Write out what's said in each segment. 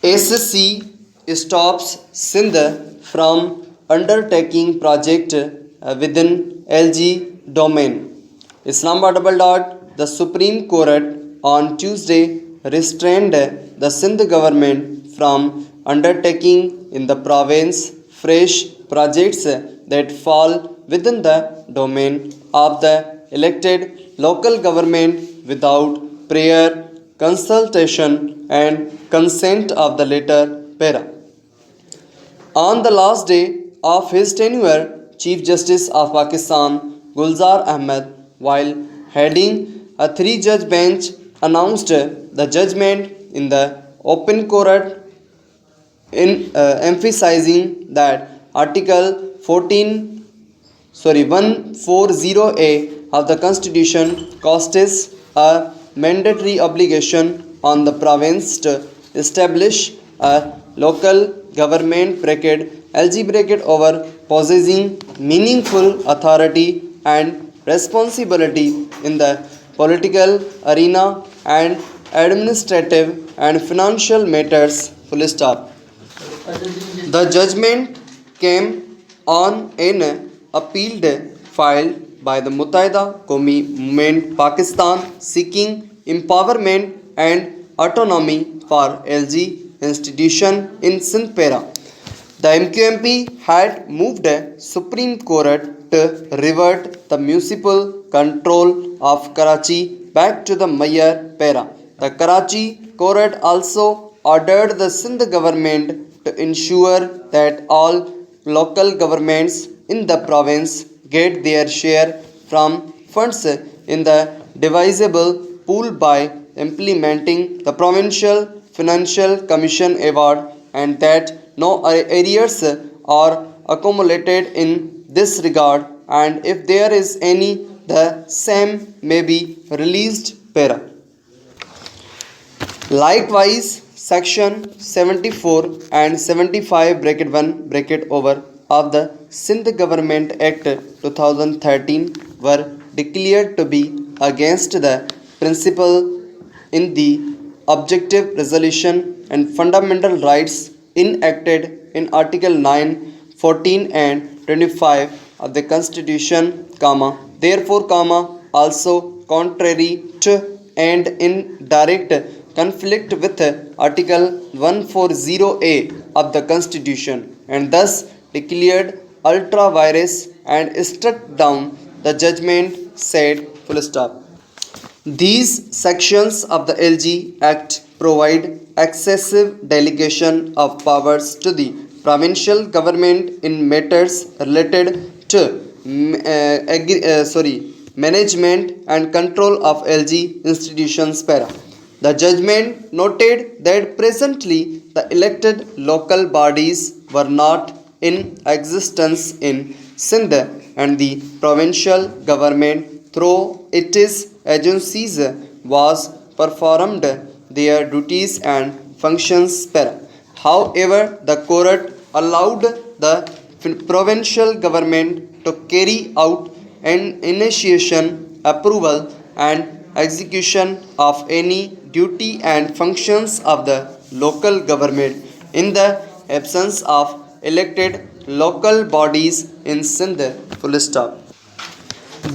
ACC stops Sindh from undertaking project within LG domain. Islamabad double dot. The Supreme Court on Tuesday restrained the Sindh government from undertaking in the province fresh projects that fall within the domain of the elected local government without prior consultation and consent of the latter para. On the last day of his tenure, Chief Justice of Pakistan Gulzar Ahmed, while heading a three-judge bench, announced the judgment in the open court, emphasizing that Article 140A of the Constitution constitutes a mandatory obligation on the province to establish a local government (LG) over possessing meaningful authority and responsibility in the political arena and administrative and financial matters. Full stop. The judgment came on an appeal filed by the Muttahida Qawmi Movement Pakistan seeking empowerment and autonomy for LG institution in Sindh Para. The MQMP had moved Supreme Court to revert the municipal control of Karachi back to the Mayor Para. The Karachi Court also ordered the Sindh government to ensure that all local governments in the province get their share from funds in the divisible pool by implementing the Provincial Financial Commission Award and that no arrears are accumulated in this regard, and if there is any, the same may be released para. Likewise, Section 74 and 75 bracket 1 bracket over of the Sindh Government Act 2013 were declared to be against the principle in the Objective Resolution and Fundamental Rights enacted in Article 9, 14 and 25 of the Constitution, therefore, also contrary to and in direct conflict with Article 140A of the Constitution, and thus declared ultra vires and struck down the judgment, said. Full stop. These sections of the LG Act provide excessive delegation of powers to the provincial government in matters related to management and control of LG institutions para. The judgment noted that presently the elected local bodies were not in existence in Sindh and the provincial government through its agencies was performed their duties and functions para. However, the court allowed the provincial government to carry out an initiation, approval and execution of any duty and functions of the local government in the absence of elected local bodies in Sindh. Full stop.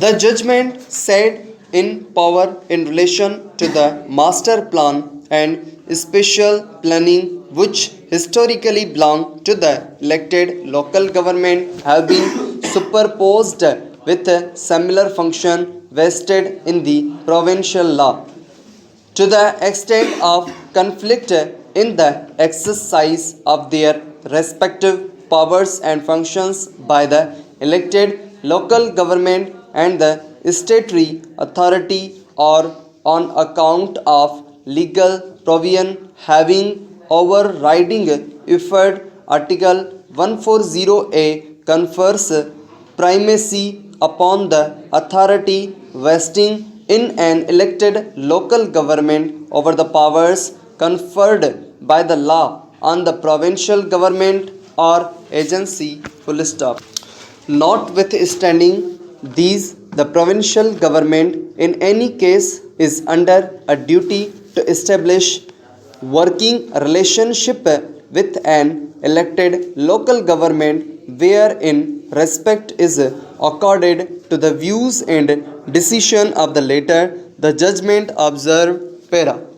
The judgment said in power in relation to the master plan and special planning which historically belong to the elected local government have been superposed with a similar function vested in the provincial law. To the extent of conflict in the exercise of their respective powers and functions by the elected local government and the statutory authority or on account of legal provision having overriding effect, Article 140A confers primacy upon the authority vesting in an elected local government over the powers conferred by the law on the provincial government or agency. Full stop. Notwithstanding these, the provincial government in any case is under a duty to establish working relationship with an elected local government wherein respect is accorded to the views and decision of the latter, the judgment observed para.